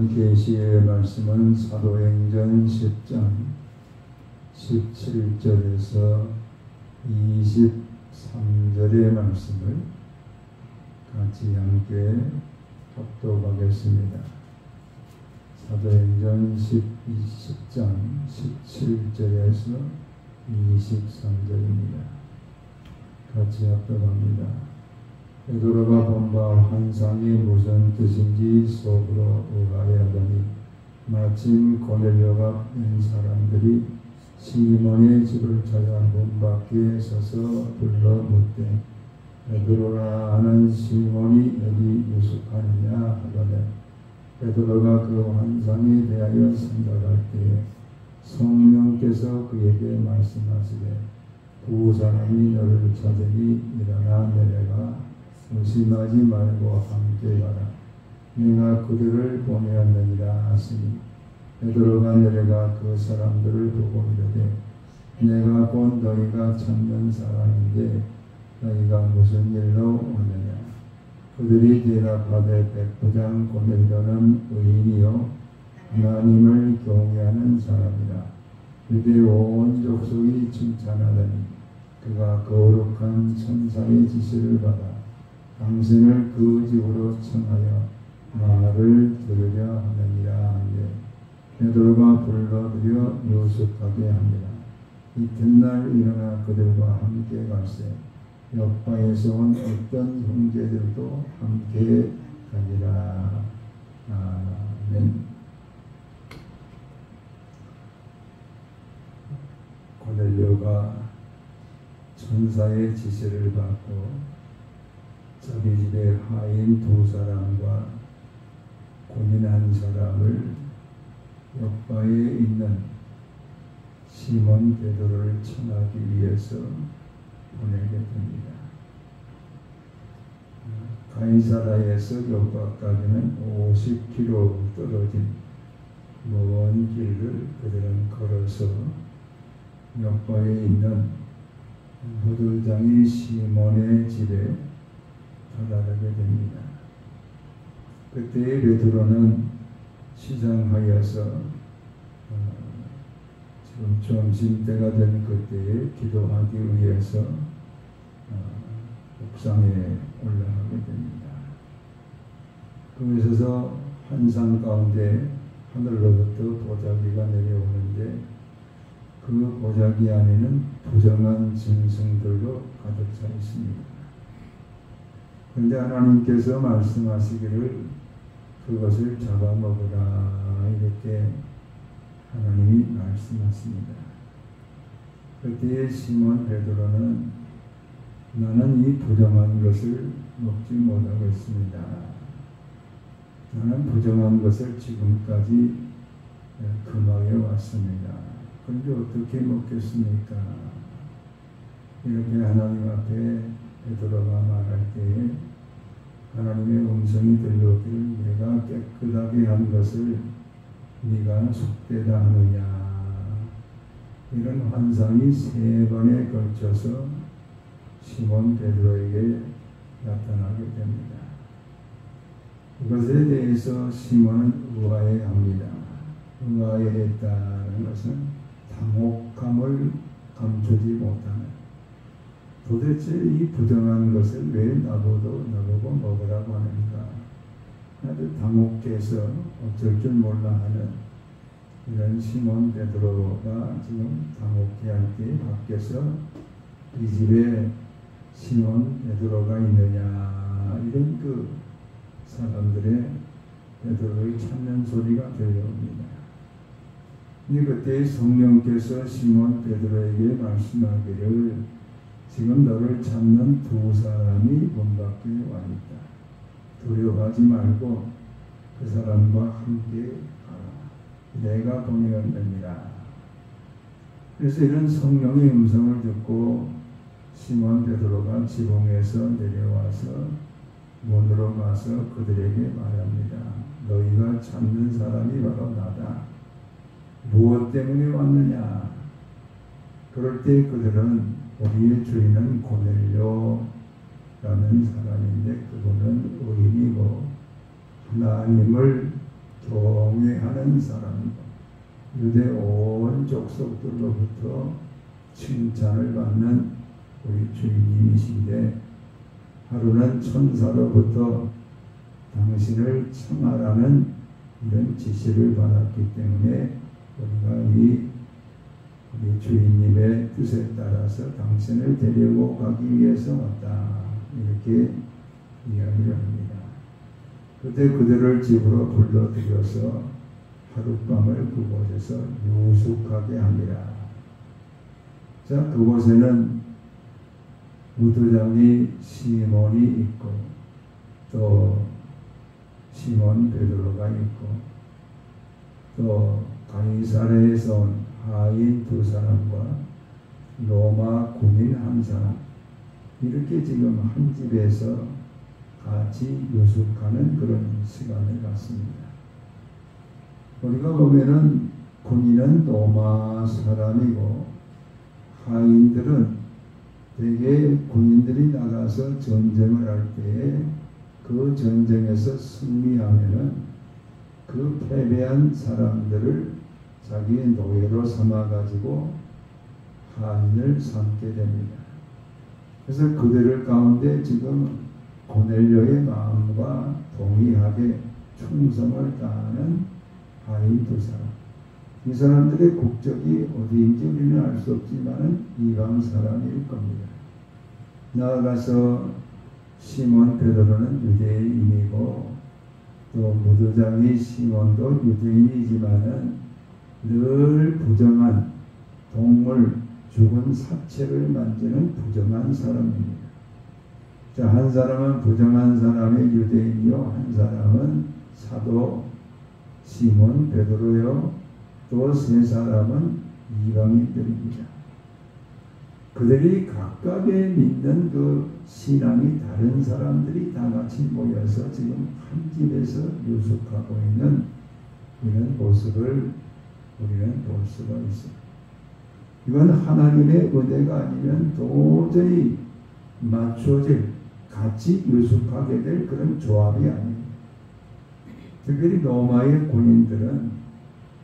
오늘 계시의 말씀은 사도행전 10장 17절에서 23절의 말씀을 같이 함께 합독하겠습니다. 사도행전 10장 17절에서 23절입니다. 같이 합독합니다. 베드로가 본 바 환상이 무슨 뜻인지 속으로 의아해하더니 마침 고넬료가 뺀 사람들이 시몬의 집을 찾아 문 밖에 서서 불러 묻되 베드로라 하는 시몬이 여기 유숙하느냐 하거든. 베드로가 그 환상에 대하여 생각할 때에 성령께서 그에게 말씀하시되 두 사람이 너를 찾으니 일어나 내려가 의심하지 말고 함께 가라. 내가 그들을 보내었느니라 하시니 베드로가 내려가 그 사람들을 보고 이르되 내가 곧 너희가 찾는 사람인데 너희가 무슨 일로 오느냐. 그들이 대답하되 백부장 고넬료는 의인이요 하나님을 경외하는 사람이라. 유대 온 족속이 칭찬하더니 그가 거룩한 천사의 지시를 받아 당신을 그 집으로 청하여 말을 들으려 하느니라 하되 베드로가 불러들여 유숙하게 합니다. 이튿날 일어나 그들과 함께 갈새 옆바에서 온 어떤 형제들도 함께 가니라. 아멘. 고넬료가 천사의 지시를 받고 자기 집에 하인 두 사람과 군인 한 사람을 옆바에 있는 시몬 베드로를 청하기 위해서 보내게 됩니다. 가이사라에서 옆바까지는 50km 떨어진 먼 길을 그들은 걸어서 옆바에 있는 무들장이 시몬의 집에 도달하게 됩니다. 그때 베드로는 시장하여서 지금 점심때가 된 그때에 기도하기 위해서 옥상에 올라가게 됩니다. 그곳에서 환상 가운데 하늘로부터 보자기가 내려오는데 그 보자기 안에는 부정한 짐승들로 가득 차 있습니다. 그런데 하나님께서 말씀하시기를 그것을 잡아먹으라 이렇게 하나님이 말씀하십니다. 그때에 시몬 베드로는 나는 이 부정한 것을 먹지 못하겠습니다. 나는 부정한 것을 지금까지 금하여 왔습니다. 그런데 어떻게 먹겠습니까? 이렇게 하나님 앞에 베드로가 말할 때에 하나님의 음성이 들려오기를 내가 깨끗하게 한 것을 네가 속되다 하느냐. 이런 환상이 3번에 걸쳐서 시몬 베드로에게 나타나게 됩니다. 이것에 대해서 시몬은 의아해합니다. 의아해했다는 것은 당혹감을 감추지 못하는, 도대체 이 부정한 것을 왜 나보고 먹으라고 하는가. 나도 당혹해서 어쩔 줄 몰라 하는 이런 시몬 베드로가 지금 당혹해할 때 밖에서 이 집에 시몬 베드로가 있느냐 이런 그 사람들의 베드로를 찾는 소리가 들려옵니다. 근데 그때 성령께서 시몬 베드로에게 말씀하기를 지금 너를 찾는 두 사람이 문 밖에 와 있다. 두려워하지 말고 그 사람과 함께 가라. 내가 보내었느니라. 그래서 이런 성령의 음성을 듣고 시몬 베드로가 지붕에서 내려와서 문으로 가서 그들에게 말합니다. 너희가 찾는 사람이 바로 나다. 무엇 때문에 왔느냐? 그럴 때 그들은 우리의 주인은 고넬료라는 사람인데 그분은 의인이고 하나님을 경외하는 사람, 유대 온 족속들로부터 칭찬을 받는 우리 주님이신데, 하루는 천사로부터 당신을 청하라는 이런 지시를 받았기 때문에 우리가 우리 주인님의 뜻에 따라서 당신을 데리고 가기 위해서 왔다, 이렇게 이야기를 합니다. 그때 그들을 집으로 불러들여서 하룻밤을 그곳에서 유숙하게 합니다. 자, 그곳에는 무두장이 시몬이 있고, 또 시몬 베드로가 있고, 또 가이사랴에서 온 하인 2사람과 로마 군인 1사람, 이렇게 지금 한 집에서 같이 유숙하는 그런 시간을 갖습니다. 우리가 보면은 군인은 로마 사람이고, 하인들은 대개 군인들이 나가서 전쟁을 할 때에 그 전쟁에서 승리하면은 그 패배한 사람들을 자기의 노예로 삼아가지고 하인을 삼게 됩니다. 그래서 그들을 가운데 지금 고넬료의 마음과 동의하게 충성을 다하는 하인 2사람, 이 사람들의 국적이 어디인지 우리는 알 수 없지만 이방 사람일 겁니다. 나아가서 시몬 베드로는 유대인이고, 또 무두장이 시몬도 유대인이지만은 늘 부정한 동물, 죽은 사체를 만지는 부정한 사람입니다. 자, 한 사람은 부정한 사람의 유대인이요, 한 사람은 사도 시몬 베드로요, 또 3사람은 이방인들입니다. 그들이 각각의 믿는 그 신앙이 다른 사람들이 다 같이 모여서 지금 한 집에서 유숙하고 있는 이런 모습을 우리는 볼 수가 있습니다. 이건 하나님의 은혜가 아니면 도저히 맞춰질, 같이 유숙하게 될 그런 조합이 아닙니다. 특별히 로마의 군인들은,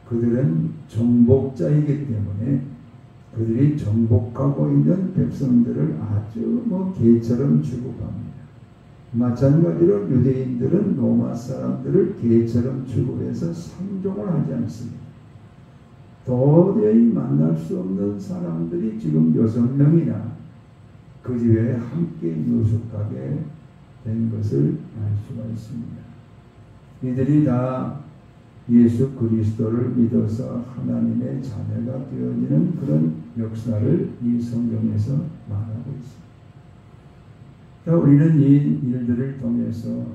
그들은 정복자이기 때문에 그들이 정복하고 있는 백성들을 아주 개처럼 취급합니다. 마찬가지로 유대인들은 로마 사람들을 개처럼 취급해서 상종을 하지 않습니다. 도저히 만날 수 없는 사람들이 지금 6명이나 그 집에 함께 유숙하게 된 것을 알 수가 있습니다. 이들이 다 예수 그리스도를 믿어서 하나님의 자녀가 되어지는 그런 역사를 이 성경에서 말하고 있습니다. 자, 우리는 이 일들을 통해서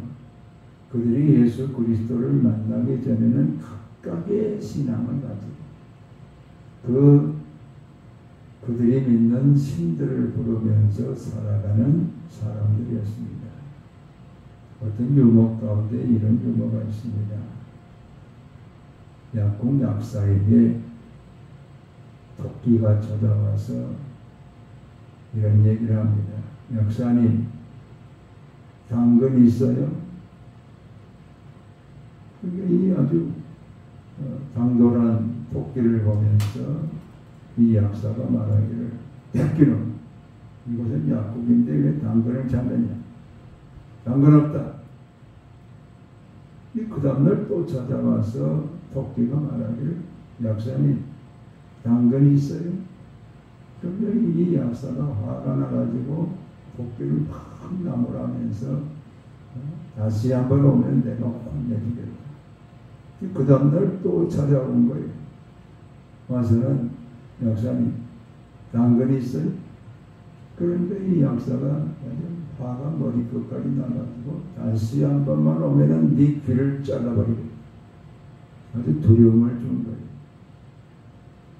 그들이 예수 그리스도를 만나기 전에는 각각의 신앙을 가지고 그들이 믿는 신들을 부르면서 살아가는 사람들이었습니다. 어떤 유목 가운데 이런 유머가 있습니다. 약국 약사에게 토끼가 찾아와서 이런 얘기를 합니다. 약사님, 당근 있어요? 그게 아주 당돌한 토끼를 보면서 이 약사가 말하기를, 토끼는 이곳은 약국인데 왜 당근을 찾느냐? 당근 없다. 그 다음날 또 찾아와서 토끼가 말하기를, 약사님, 당근이 있어요? 그러면 이 약사가 화가 나가지고 토끼를 팍 나무라면서 다시 한번 오면 내가 혼내주겠다. 그 다음날 또 찾아온 거예요. 와서는, 약사님, 당근이 있어요? 그런데 이 약사가 화가 머리끝까지 나가지고 다시 한 번만 오면은 네 귀를 잘라버리고 아주 두려움을 준 거예요.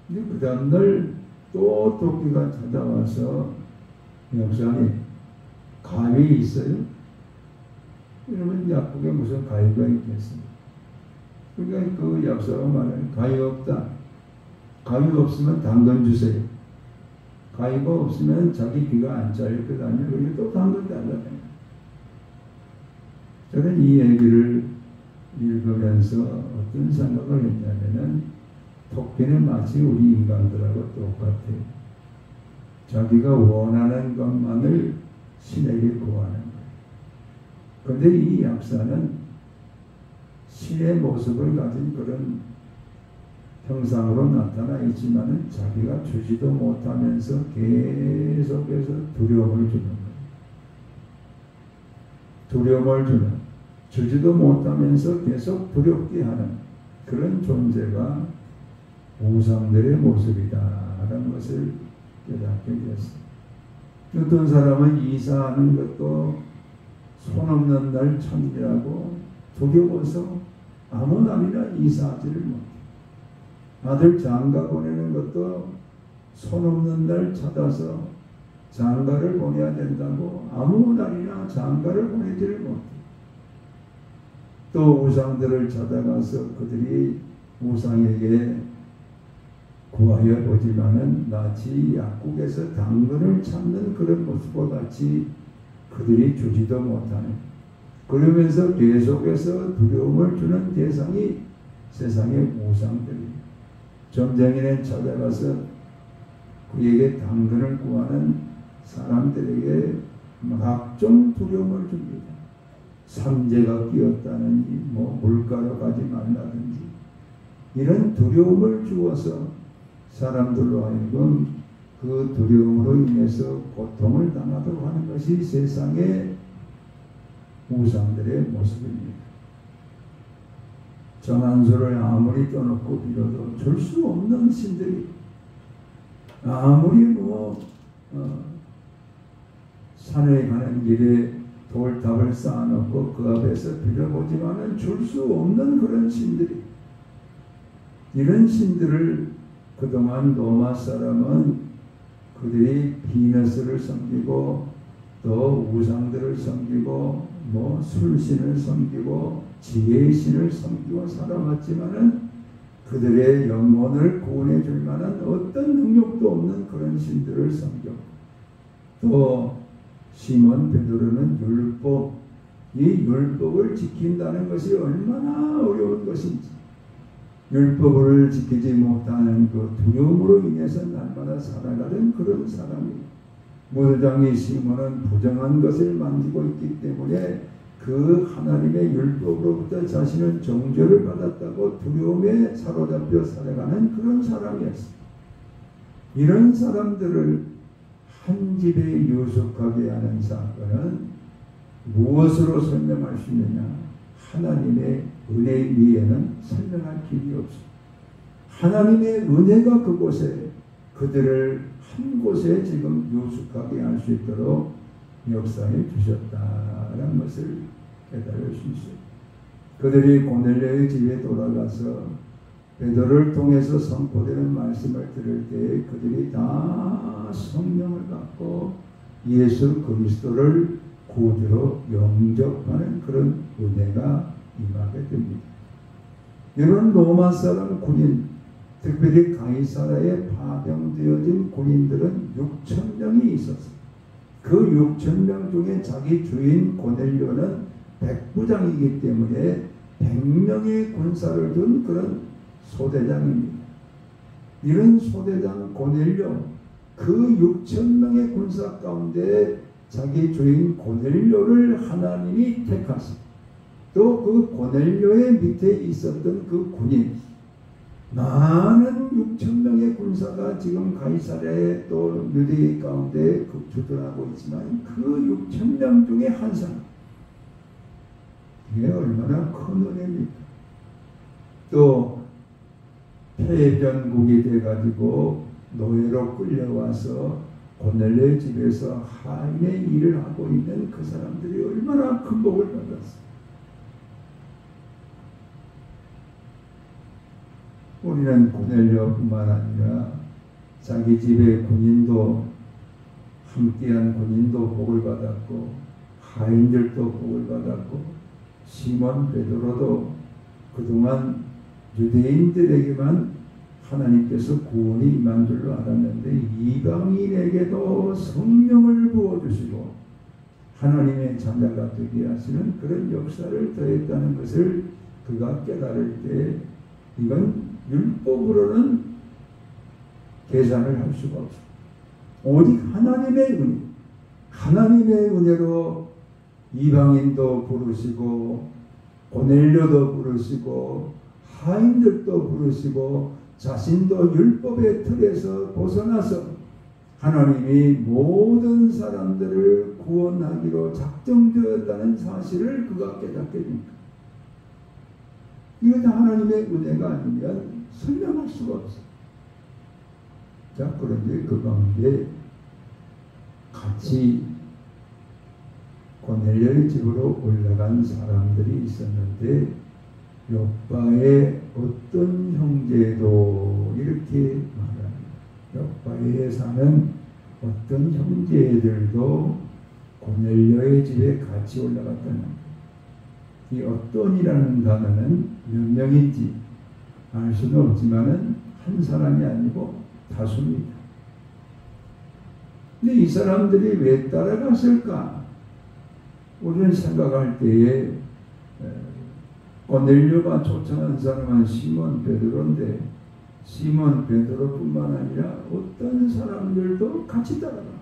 근데 그 다음날 또 토끼가 찾아와서, 약사님, 가위 있어요? 이러면 약국에 무슨 가위가 있겠습니까? 그러니까 그 약사가 말해요. 가위 없다. 가위 없으면 당근 주세요. 가위가 없으면 자기 귀가 안 잘릴 것 아니에요. 그리고 또 당근 달라요. 저는 이 얘기를 읽으면서 어떤 생각을 했냐면은 토끼는 마치 우리 인간들하고 똑같아요. 자기가 원하는 것만을 신에게 구하는 거예요. 그런데 이 약사는 신의 모습을 가진 그런 형상으로 나타나 있지만은 자기가 주지도 못하면서 계속해서 두려움을 주는 거예요. 두려움을 주는, 주지도 못하면서 계속 두렵게 하는 그런 존재가 우상들의 모습이다라는 것을 깨닫게 되었습니다. 어떤 사람은 이사하는 것도 손 없는 날 참이라고 두려워서 아무 날이나 이사하지를 못해요. 아들 장가 보내는 것도 손 없는 날 찾아서 장가를 보내야 된다고 아무 날이나 장가를 보내지를 못해요. 또 우상들을 찾아가서 그들이 우상에게 구하여 보지만은 마치 약국에서 당근을 찾는 그런 모습과 같이 그들이 주지도 못하는, 그러면서 계속해서 두려움을 주는 대상이 세상의 우상들이에요. 점쟁이는 찾아가서 그에게 당근을 구하는 사람들에게 각종 두려움을 줍니다. 삼재가 끼었다는지 물가로 가지 말라든지 이런 두려움을 주어서 사람들로 하여금 그 두려움으로 인해서 고통을 당하도록 하는 것이 세상의 우상들의 모습입니다. 정한수를 아무리 떠놓고 빌어도 줄 수 없는 신들이, 아무리 산에 가는 길에 돌탑을 쌓아놓고 그 앞에서 빌어보지만은 줄 수 없는 그런 신들이, 이런 신들을 그동안 로마 사람은 그들이 비너스를 섬기고 또 우상들을 섬기고 술신을 섬기고 지혜의 신을 섬기고 살아왔지만은 그들의 영혼을 구원해 줄 만한 어떤 능력도 없는 그런 신들을 섬겼고, 또 시몬 베드로는 율법, 이 율법을 지킨다는 것이 얼마나 어려운 것인지, 율법을 지키지 못하는 그 두려움으로 인해서 날마다 살아가는 그런 사람이, 무장이 시몬은 부정한 것을 만지고 있기 때문에 그 하나님의 율법으로부터 자신은 정죄를 받았다고 두려움에 사로잡혀 살아가는 그런 사람이었습니다. 이런 사람들을 한 집에 유숙하게 하는 사건은 무엇으로 설명할 수 있느냐? 하나님의 은혜 위에는 설명할 길이 없습니다. 하나님의 은혜가 그곳에, 그들을 한 곳에 지금 유숙하게 할 수 있도록 역사해 주셨다는 것을 깨달을 수 있어요. 그들이 고넬료의 집에 돌아가서 베드로를 통해서 선포되는 말씀을 들을 때 그들이 다 성령을 받고 예수 그리스도를 구주로 영접하는 그런 은혜가 임하게 됩니다. 이런 로마 사람 군인, 특별히 가이사라에 파병되어진 군인들은 6,000명이 있었습니다. 그 6,000명 중에 자기 주인 고넬료는 백부장이기 때문에 100명의 군사를 둔 그런 소대장입니다. 이런 소대장 고넬료, 그 6,000명의 군사 가운데 자기 주인 고넬료를 하나님이 택하시고, 또 그 고넬료의 밑에 있었던 그 군인, 많은 6,000명의 군사가 지금 가이사랴에 또 유대 가운데 주둔하고 있지만 그 6,000명 중에 한 사람, 이게 얼마나 큰 은혜입니까? 또 폐변국이 돼가지고 노예로 끌려와서 고넬료의 집에서 하인의 일을 하고 있는 그 사람들이 얼마나 큰 복을 받았어요. 우리는 고넬료뿐만 아니라 자기 집의 군인도, 함께한 군인도 복을 받았고, 하인들도 복을 받았고, 시몬 베드로도 그동안 유대인들에게만 하나님께서 구원이 임한 줄로 알았는데 이방인에게도 성령을 부어주시고 하나님의 자녀가 되게 하시는 그런 역사를 더했다는 것을 그가 깨달을 때 이건 율법으로는 계산을 할 수가 없어. 오직 하나님의 은혜, 하나님의 은혜로 이방인도 부르시고 고넬료도 부르시고 하인들도 부르시고 자신도 율법의 틀에서 벗어나서 하나님이 모든 사람들을 구원하기로 작정되었다는 사실을 그가 깨닫게 됩니다. 이거 다 하나님의 은혜가 아니면 설명할 수가 없어요. 자, 그런데 그 가운데 같이 고넬료의 집으로 올라간 사람들이 있었는데 욥바의 어떤 형제도 이렇게 말합니다. 욥바에 사는 어떤 형제들도 고넬료의 집에 같이 올라갔다는 이 어떤이라는 단어는 몇 명인지 알 수는 없지만은 한 사람이 아니고 다수입니다. 근데 이 사람들이 왜 따라갔을까? 우리는 생각할 때에 고넬료가 초청한 사람은 시몬 베드로인데 시몬 베드로뿐만 아니라 어떤 사람들도 같이 따라갑니다.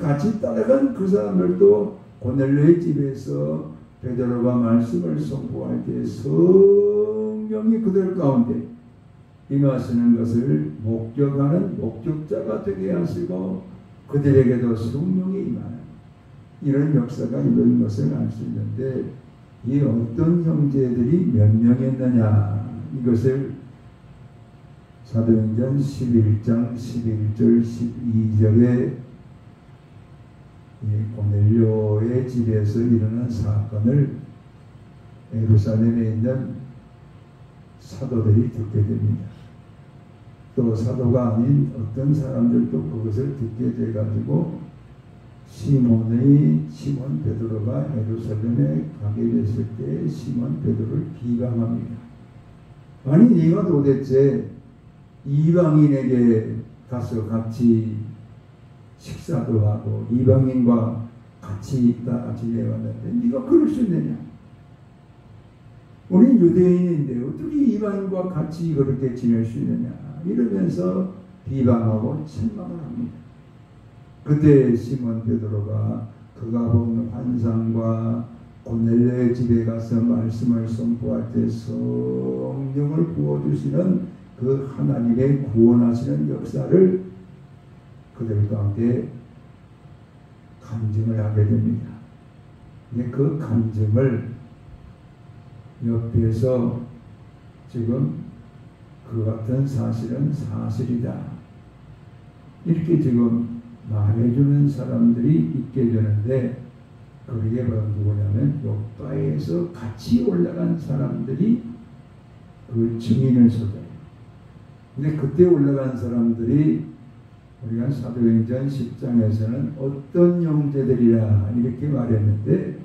같이 따라간 그 사람들도 고넬료의 집에서 베드로가 말씀을 선포할 때 성령이 그들 가운데 임하시는 것을 목격하는 목격자가 되게 하시고 그들에게도 성령이 임하는 이런 역사가 이런 것을 알 수 있는데 이 어떤 형제들이 몇 명이었느냐 이것을 사도행전 11장 11절 12절에 고넬료의 집에서 일어난 사건을 예루살렘에 있는 사도들이 듣게 됩니다. 또 사도가 아닌 어떤 사람들도 그것을 듣게 돼가지고 시몬 베드로가 예루살렘에 가게 됐을 때 시몬 베드로를 비방합니다. 아니 네가 도대체 이방인에게 가서 같이 식사도 하고 이방인과 같이 지내왔는데 네가 그럴 수 있느냐? 우리 유대인인데 어떻게 이방인과 같이 그렇게 지낼 수 있느냐? 이러면서 비방하고 책망을 합니다. 그때 시몬 베드로가 그가 본 환상과 고넬료의 집에 가서 말씀을 선포할 때 성령을 부어주시는 그 하나님의 구원하시는 역사를 그들 가운데 간증을 하게 됩니다. 근데 그 간증을 옆에서 지금 그 같은 사실은 사실이다 이렇게 지금 말해주는 사람들이 있게 되는데 그게 바로 누구냐면 욥바에서 같이 올라간 사람들이 그 증인을 서자요. 근데 그때 올라간 사람들이 우리가 사도행전 10장에서는 어떤 형제들이라 이렇게 말했는데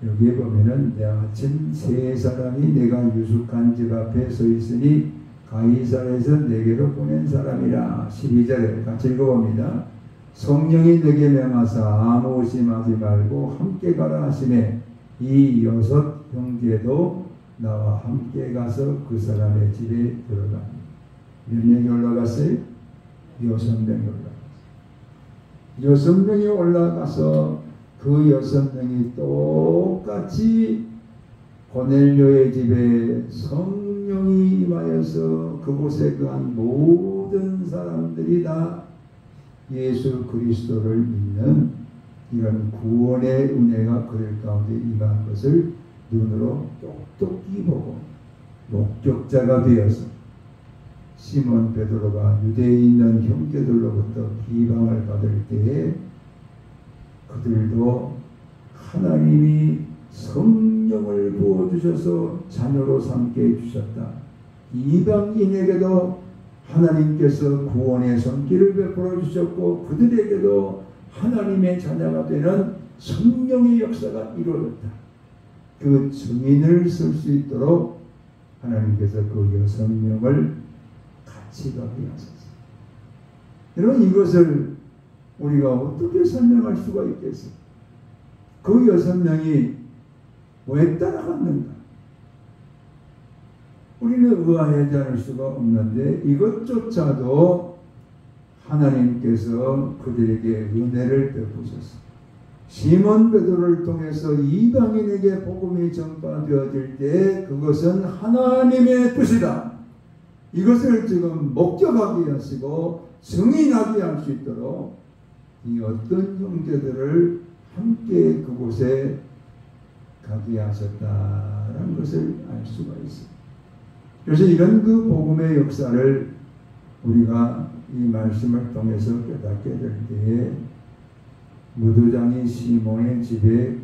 여기에 보면은 내아침 세 사람이 내가 유숙한 집 앞에 서 있으니 가이사랴에서 내게로 보낸 사람이라. 12절에 같이 읽어봅니다. 성령이 내게 명하사 아무 의심하지 말고 함께 가라 하시매 이 6 형제도 나와 함께 가서 그 사람의 집에 들어가니. 몇 명이 올라갔어요? 6명이 올라갔어요. 6명이 올라가서 그 6명이 똑같이 고넬료의 집에 성령이 임하여서 그곳에 그한 모든 사람들이 다 예수 그리스도를 믿는 이런 구원의 은혜가 그들 가운데 임한 것을 눈으로 똑똑히 보고 목격자가 되어서 시몬 베드로가 유대에 있는 형제들로부터 비방을 받을 때에 그들도 하나님이 성령을 부어주셔서 자녀로 삼게 해주셨다. 이방인에게도 하나님께서 구원의 손길을 베풀어 주셨고 그들에게도 하나님의 자녀가 되는 성령의 역사가 이루어졌다. 그 증인을 쓸 수 있도록 하나님께서 그 6명을 같이 가게 하셨습니다. 여러분 이것을 우리가 어떻게 설명할 수가 있겠어요? 그 6명이 왜 따라갔는가? 우리는 의아하지 않을 수가 없는데 이것조차도 하나님께서 그들에게 은혜를 베푸셨습니다. 시몬 베드로를 통해서 이방인에게 복음이 전파되어질 때 그것은 하나님의 뜻이다. 이것을 지금 목격하게 하시고 증인하게 할 수 있도록 이 어떤 형제들을 함께 그곳에 가게 하셨다라는 것을 알 수가 있습니다. 그래서 이런 그 복음의 역사를 우리가 이 말씀을 통해서 깨닫게 될 때에 무도장이 시몬의 집에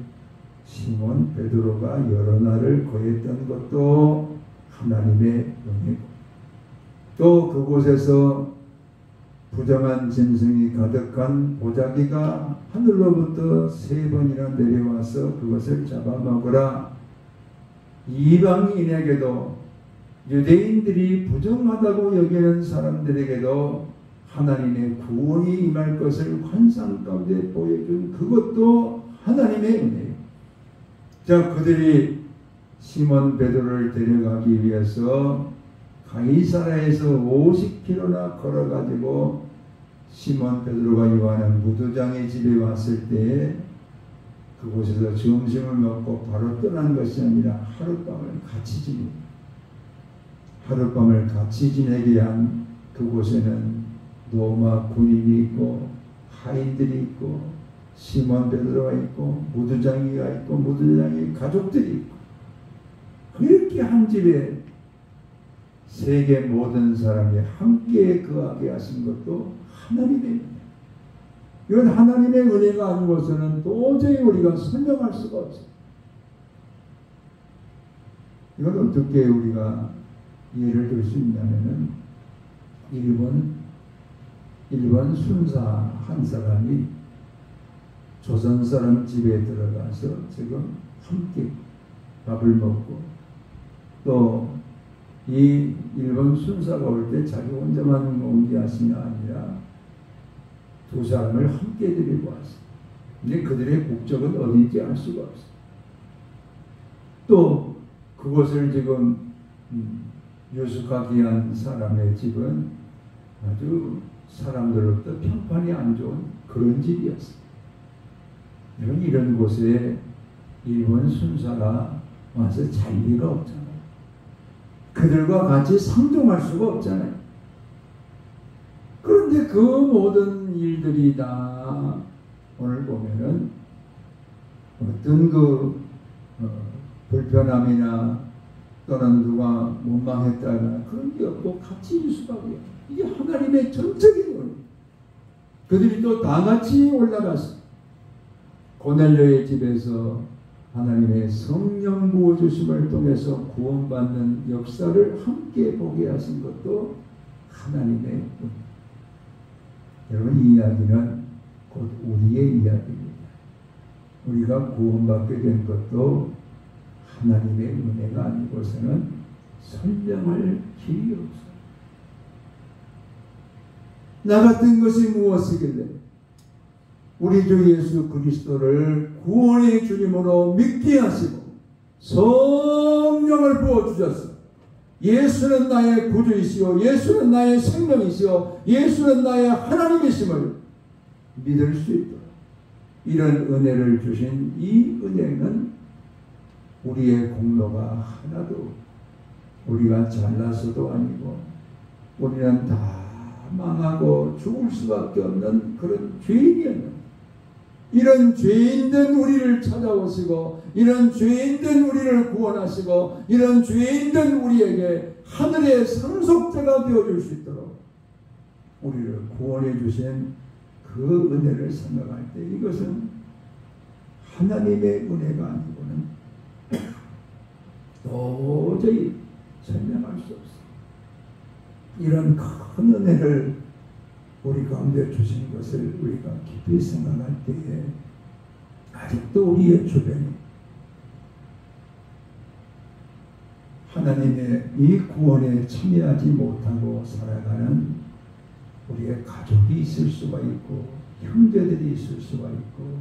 시몬 베드로가 여러 날을 거했던 것도 하나님의 은혜고, 또 그곳에서 부정한 짐승이 가득한 보자기가 하늘로부터 3번이나 내려와서 그것을 잡아먹으라. 이방인에게도 유대인들이 부정하다고 여기는 사람들에게도 하나님의 구원이 임할 것을 환상 가운데 보여준 그것도 하나님의 은혜예요. 자, 그들이 시몬 베드로를 데려가기 위해서 가이사라에서 50km나 걸어가지고 시몬 베드로가 요한한 무도장의 집에 왔을 때에 그곳에서 점심을 먹고 바로 떠난 것이 아니라 하룻밤을 같이 지냅니다. 하룻밤을 같이 지내게 한 그곳에는 로마 군인이 있고 하인들이 있고 시몬 베드로가 있고 무도장이가 있고 무도장의 가족들이 있고, 그렇게 한 집에 세계 모든 사람이 함께 거하게 하신 것도 하나님의 은혜. 이건 하나님의 은혜가 아니고서는 도저히 우리가 설명할 수가 없어요. 이건 어떻게 우리가 이해를 들 수 있냐면은 일본 순사 한 사람이 조선 사람 집에 들어가서 지금 함께 밥을 먹고, 또 이 일본 순사가 올 때 자기 혼자만 온 게 아니라 두 사람을 함께 데리고 왔어요. 근데 그들의 국적은 어디인지 알 수가 없어요. 또 그것을 지금 유숙하게 한 사람의 집은 아주 사람들로부터 평판이 안 좋은 그런 집이었어요. 이런 곳에 일본 순사가 와서 잘 리가 없잖아요. 그들과 같이 상종할 수가 없잖아요. 그런데 그 모든 일들이 다 오늘 보면은 어떤 불편함이나 또는 누가 원망했다나 그런 게 없고 같이 일수하고요. 이게 하나님의 전적인 거예요. 그들이 또 다 같이 올라갔어요. 고넬료의 집에서 하나님의 성령 부어주심을 통해서 구원받는 역사를 함께 보게 하신 것도 하나님의 은. 여러분, 이 이야기는 곧 우리의 이야기입니다. 우리가 구원받게 된 것도 하나님의 은혜가 아니고서는 설명할 길이 없어요. 나 같은 것이 무엇이길래 우리 주 예수 그리스도를 구원의 주님으로 믿게 하시고 성령을 부어주셨어. 예수는 나의 구주이시오, 예수는 나의 생명이시오, 예수는 나의 하나님이심을 믿을 수 있도록 이런 은혜를 주신 이 은혜는 우리의 공로가 하나도, 우리가 잘나서도 아니고 우리는 다 망하고 죽을 수밖에 없는 그런 죄인이었는데, 이런 죄인된 우리를 찾아오시고 이런 죄인된 우리를 구원하시고 이런 죄인된 우리에게 하늘의 상속자가 되어줄 수 있도록 우리를 구원해 주신 그 은혜를 생각할 때 이것은 하나님의 은혜가 아니고는 도저히 설명할 수 없어요. 이런 큰 은혜를 우리 가운데 주신 것을 우리가 깊이 생각할 때에 아직도 우리의 주변에 하나님의 이 구원에 참여하지 못하고 살아가는 우리의 가족이 있을 수가 있고 형제들이 있을 수가 있고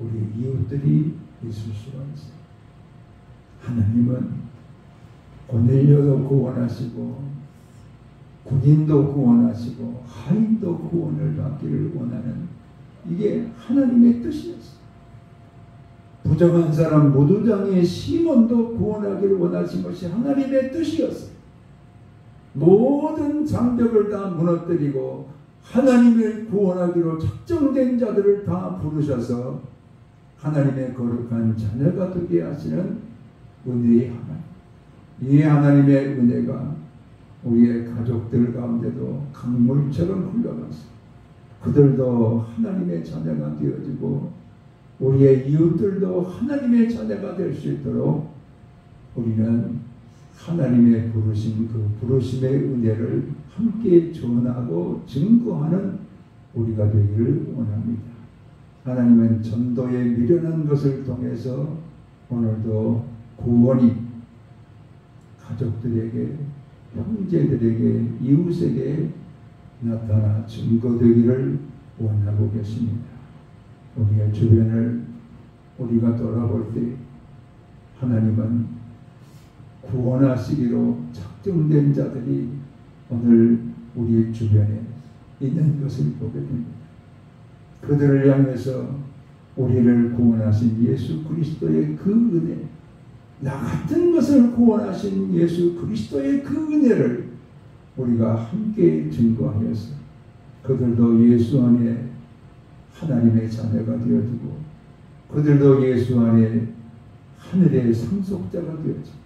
우리 이웃들이 있을 수가 있어요. 하나님은 고넬료도 구원하시고 군인도 구원하시고 하인도 구원을 받기를 원하는 이게 하나님의 뜻이었어요. 부정한 사람 무두장의 시몬도 구원하기를 원하신 것이 하나님의 뜻이었어요. 모든 장벽을 다 무너뜨리고 하나님을 구원하기로 작정된 자들을 다 부르셔서 하나님의 거룩한 자녀가 되게 하시는 은혜의 하나님. 이 하나님의 은혜가 우리의 가족들 가운데도 강물처럼 흘러가서 그들도 하나님의 자녀가 되어지고 우리의 이웃들도 하나님의 자녀가 될 수 있도록 우리는 하나님의 부르심, 그 부르심의 은혜를 함께 전하고 증거하는 우리가 되기를 원합니다. 하나님은 전도에 미련한 것을 통해서 오늘도 구원이 가족들에게, 형제들에게, 이웃에게 나타나 증거되기를 원하고 계십니다. 우리의 주변을 우리가 돌아볼 때 하나님은 구원하시기로 작정된 자들이 오늘 우리 주변에 있는 것을 보게 됩니다. 그들을 향해서 우리를 구원하신 예수 그리스도의 그 은혜, 나 같은 것을 구원하신 예수 그리스도의 그 은혜를 우리가 함께 증거하여서 그들도 예수 안에 하나님의 자녀가 되어지고 그들도 예수 안에 하늘의 상속자가 되어지고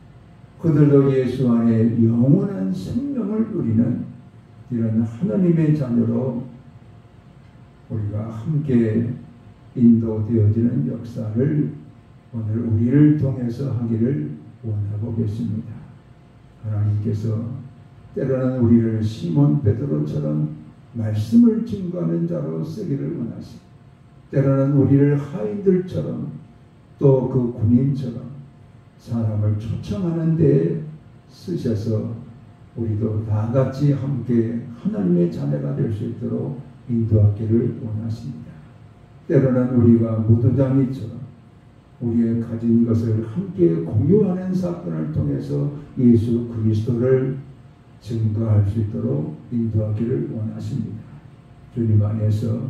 그들도 예수 안에 영원한 생명을 누리는 이런 하나님의 자녀로 우리가 함께 인도되어지는 역사를 오늘 우리를 통해서 하기를 원하고 계십니다. 하나님께서 때로는 우리를 시몬 베드로처럼 말씀을 증거하는 자로 쓰기를 원하시고 때로는 우리를 하인들처럼 또 그 군인처럼 사람을 초청하는 데 쓰셔서 우리도 다 같이 함께 하나님의 자녀가 될 수 있도록 인도하기를 원하십니다. 때로는 우리가 무두장이처럼 우리의 가진 것을 함께 공유하는 사건을 통해서 예수 그리스도를 증거할 수 있도록 인도하기를 원하십니다. 주님 안에서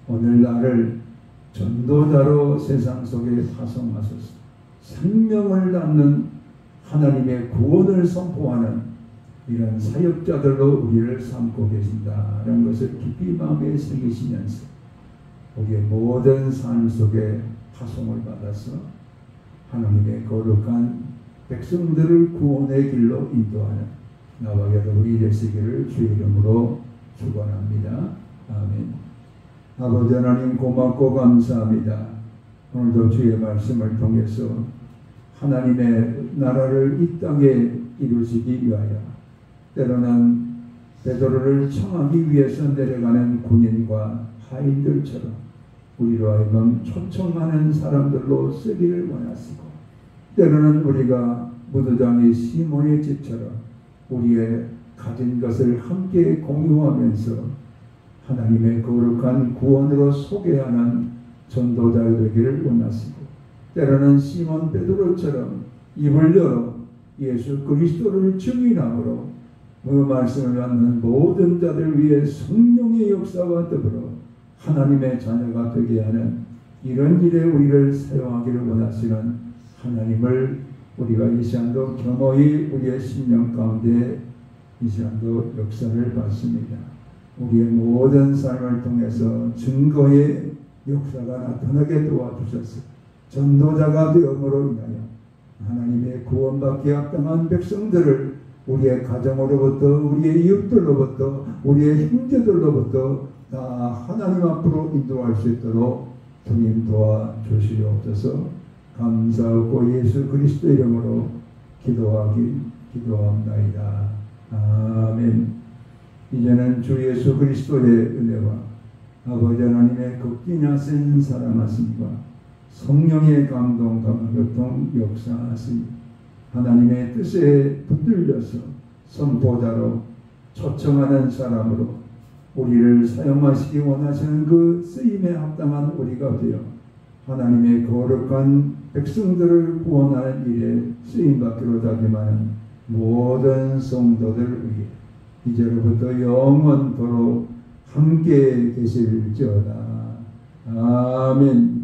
오늘 나를 전도자로 세상 속에 파송하소서. 생명을 낳는 하나님의 구원을 선포하는 이런 사역자들로 우리를 삼고 계신다는 것을 깊이 마음에 새기시면서 우리의 모든 삶 속에 파송을 받아서 하나님의 거룩한 백성들을 구원의 길로 인도하는 나와 여러분이 되시기를 주의 이름으로 축원합니다. 아멘. 아버지 하나님 고맙고 감사합니다. 오늘도 주의 말씀을 통해서 하나님의 나라를 이 땅에 이루시기 위하여 때로는 베드로를 청하기 위해서 내려가는 군인과 하인들처럼 우리로 하여금 초청하는 사람들로 쓰기를 원하시고 때로는 우리가 무두장의 시몬의 집처럼 우리의 가진 것을 함께 공유하면서 하나님의 거룩한 구원으로 소개하는 전도자 되기를 원하시고 때로는 시몬 베드로처럼 입을 열어 예수 그리스도를 증인함으로 그 말씀을 받는 모든 자들 위해 성령의 역사와 더불어 하나님의 자녀가 되게 하는 이런 일에 우리를 사용하기를 원하시는 하나님을 우리가 이 시간도 겸허히 우리의 심령 가운데 이 시간도 역사를 받습니다. 우리의 모든 삶을 통해서 증거의 역사가 나타나게 도와주셔서 전도자가 되음으로 인하여 하나님의 구원받기 합당한 백성들을 우리의 가정으로부터 우리의 이웃들로부터 우리의 형제들로부터 다 하나님 앞으로 인도할 수 있도록 주님 도와주시옵소서. 감사하고 예수 그리스도 이름으로 기도합나이다. 아멘. 이제는 주 예수 그리스도의 은혜와 아버지 하나님의 극진하신 사랑하심과 성령의 감동과 교통 역사하심 하나님의 뜻에 붙들려서 선포자로 초청하는 사람으로 우리를 사용하시기 원하시는 그 쓰임에 합당한 우리가 되어 하나님의 거룩한 백성들을 구원하는 일에 쓰임받기로다기만 모든 성도들 위해 이제로부터 영원토록 함께 계실지어다. 아멘.